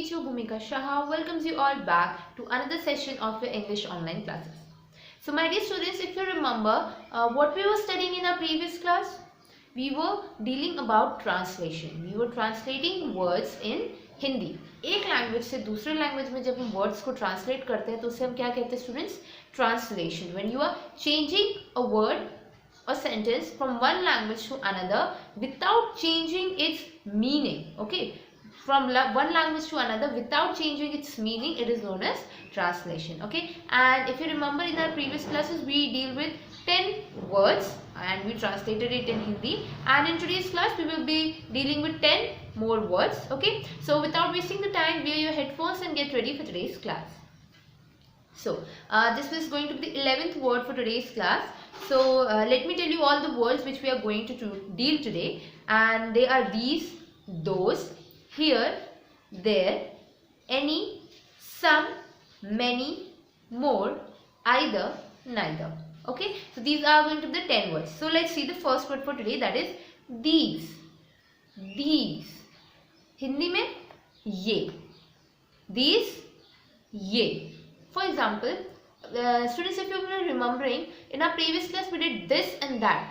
teacher Bhumika Shah welcomes you all back to another session of your English online classes. So my dear students, if you remember what we were studying in our previous class, we were dealing about translation. We were translating words in Hindi. एक language से दूसरे language में जब हम words को translate करते हैं तो उसे हम क्या कहते हैं students? Translation. When you are changing a word or sentence from one language to another without changing its meaning. Okay, from one language to another without changing its meaning, it is known as translation. Okay, and if you remember in our previous classes we deal with 10 words and we translated it in Hindi, and in today's class we will be dealing with 10 more words. Okay, so without wasting the time, wear your headphones and get ready for today's class. So this is going to be the 11th word for today's class. So let me tell you all the words which we are going to deal today, and they are these: those, here, there, any, some, many, more, either, neither. Okay, so these are going to be the 10 words. So let's see the first word for today, that is these. These. Hindi में ये. These, ये. For example, students, if you are remembering, in our previous class we did this and that.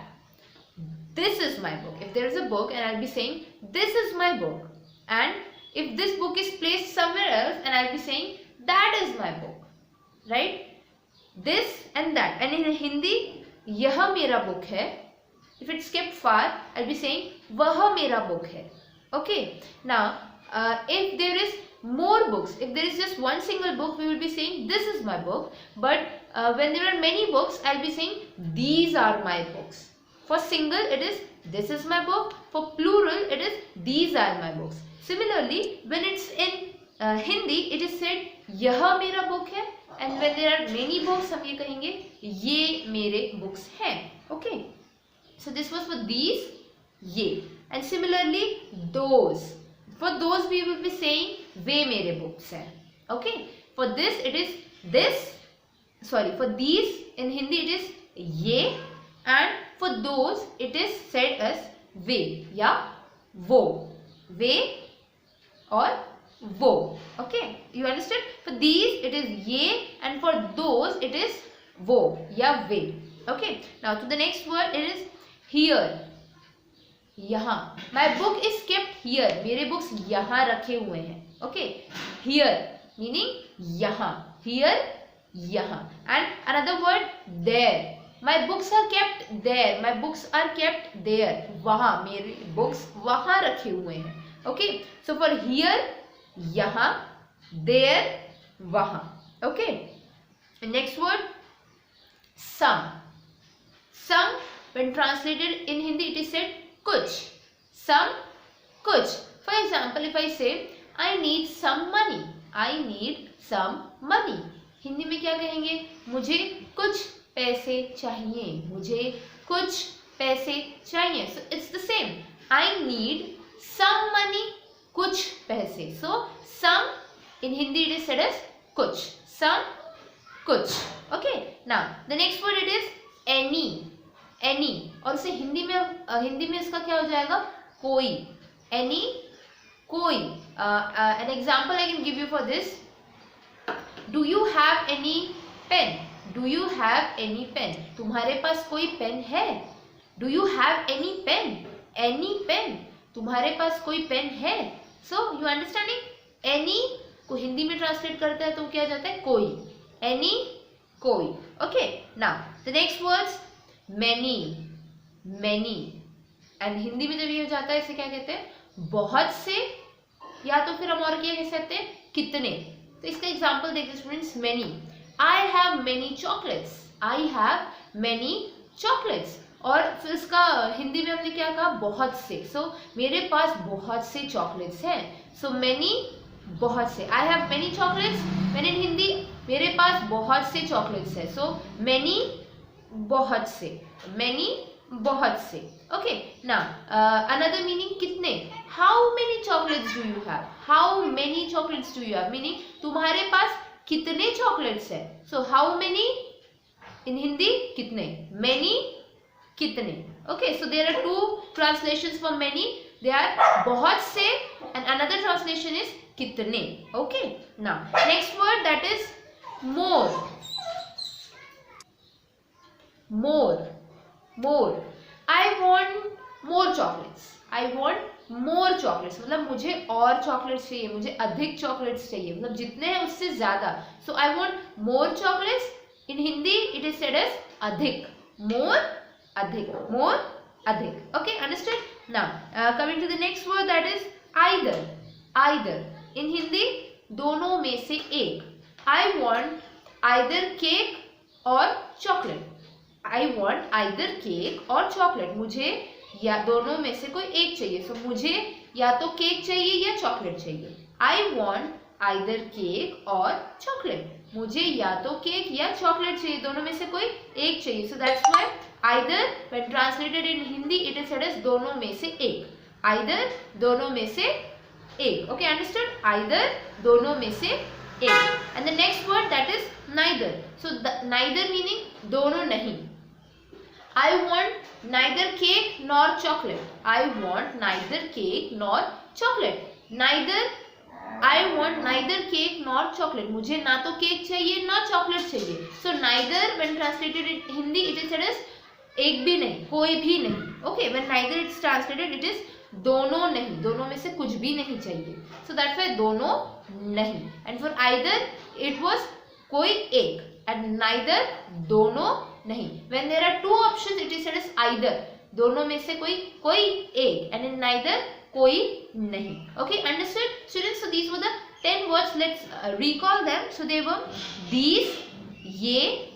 This is my book. If there is a book and I'll be saying this is my book, and if this book is placed somewhere else and I'll be saying that is my book, right? This and that. And in Hindi, यह मेरा book है. If it's kept far, I'll be saying वह मेरा book है. Okay. Now, if there is more books, if there is just one single book, we will be saying this is my book. But when there are many books, I'll be saying these are my books. For single, it is this is my book. For plural, it is these are my books. Similarly, when it's in Hindi, it is said यह मेरा book है. And when there are many books, हम ये कहेंगे ये मेरे books हैं. Okay. So this was for these, ये. And similarly, those. For those we will be saying वे मेरे books हैं. Okay. For this it is this. Sorry, for these in Hindi it is ये, and for those it is said as वे या वो. वे और वो. Okay. You understand? For these it is ये, and for those it is वो या वे. Okay. Now to the next word, it is here. यहाँ. My book is kept here. मेरे books यहाँ रखे हुए हैं. Okay. Here meaning यहाँ. Here, यहाँ. And another word, there. My books are kept there. My books are kept there. वहाँ. मेरे books वहाँ रखे हुए हैं. Okay. So for here, यहाँ, there, वहाँ. Okay. Next word, some. Some, when translated in Hindi, it is said कुछ. Some, कुछ. For example, if I say I need some money, I need some money. Hindi में क्या कहेंगे? मुझे कुछ पैसे चाहिए. मुझे कुछ पैसे चाहिए. So it's the same. I need some money, कुछ पैसे. So some in Hindi it is said as कुछ. Some, कुछ. Okay. Now the next word it is any. Any. और उसे हिंदी में इसका क्या हो जाएगा? कोई. Any, कोई. An example I can give you for this. Do you have any pen? Do you have any pen? तुम्हारे पास कोई पेन है? Do you have any pen? Any pen? तुम्हारे पास कोई पेन है? So you understanding? Any को हिंदी में translate करते हैं तो क्या जाता है? कोई. Any, कोई. Okay. Now the next words, many. Many. And Hindi में जब ये हो जाता है इसे क्या कहते हैं? बहुत से, या तो फिर हम और क्या कह सकते हैं? कितने. तो इसका एग्जाम्पल देखते हैं students. many. I have many chocolates. I have many chocolates. और फिर इसका हिंदी में हमने क्या कहा? बहुत से. So मेरे पास बहुत से चॉकलेट्स हैं. So many, बहुत से. I have many chocolates. मैंने हिंदी मेरे पास बहुत से चॉकलेट्स है. So many, बहुत से. Many, बहुत से. Okay. Now another meaning, कितने. How many chocolates do you have? How many chocolates do you have? Meaning तुम्हारे पास कितने चॉकलेट्स है. So how many in Hindi, कितने. Many, कितने. Okay. So there are two translations for many. They are बहुत से, and another translation is कितने. Okay. Now next word, that is more. More. More. I want more chocolates. I want more chocolates. मतलब मुझे और chocolates चाहिए, मुझे अधिक chocolates चाहिए, मतलब जितने हैं उससे ज्यादा. So I want more chocolates. In Hindi it is said as अधिक. More, अधिक. More, अधिक. Okay, understood? Now coming to the next word, that is either. Either. In Hindi दोनों में से एक. I want either cake or chocolate. I want either cake or chocolate. मुझे या दोनों में से कोई एक चाहिए. So मुझे या तो केक चाहिए या चॉकलेट चाहिए. I want either cake or chocolate. मुझे या तो केक या चॉकलेट चाहिए, दोनों में से कोई एक चाहिए. So that's why either when translated in Hindi it is said as दोनों में से एक. Either दोनों में से एक. Okay, understood? Either दोनों में से एक. And the next word, that is neither. So neither meaning दोनों नहीं. I want neither cake nor chocolate. I want neither cake nor chocolate. Neither. I want neither cake nor chocolate. मुझे ना तो cake चाहिए ना चॉकलेट चाहिए. So neither when translated in Hindi it is said as एक भी नहीं, कोई भी नहीं. Okay, when neither it's translated it is दोनों नहीं, दोनों में से कुछ भी नहीं चाहिए. So that's why दोनों नहीं. And for either it was कोई एक, and neither दोनों नहीं. When there are two options it is said as either, दोनों में से कोई एक, and in neither कोई नहीं. Okay, understood students? So these were the 10 words. Let's recall them. So they were these, ये,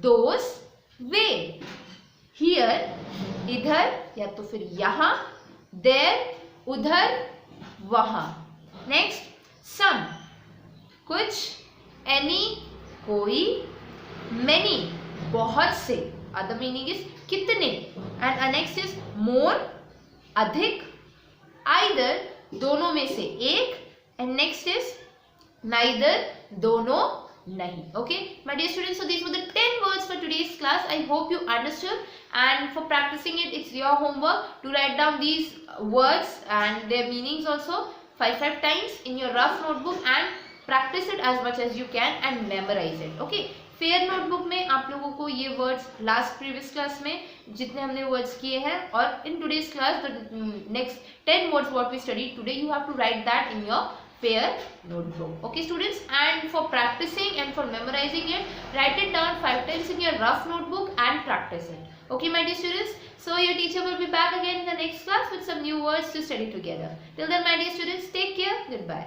those, वे, here, इधर या तो फिर यहाँ, there, उधर, वहाँ. Next, some, कुछ, any, कोई, many, बहुत से. Other meaning is कितने. And next is more, अधिक, either, दोनों में से एक, and next is neither, दोनों नहीं. Okay, my dear students, so these were the 10 words for today's class. I hope you understood, and for practicing it, it's your homework to write down these words and their meanings also 5 times in your rough notebook and practice it as much as you can and memorize it. Okay, fair notebook में आप लोगों को ये words last previous class में जितने हमने words किए हैं, और in today's class the next 10 words what we studied today, you have to write that in your fair notebook. Okay students, and for practicing and for memorizing it, write it down 5 times in your rough notebook and practice it. Okay my dear students, so your teacher will be back again in the next class with some new words to study together. Till then my dear students, take care. Goodbye.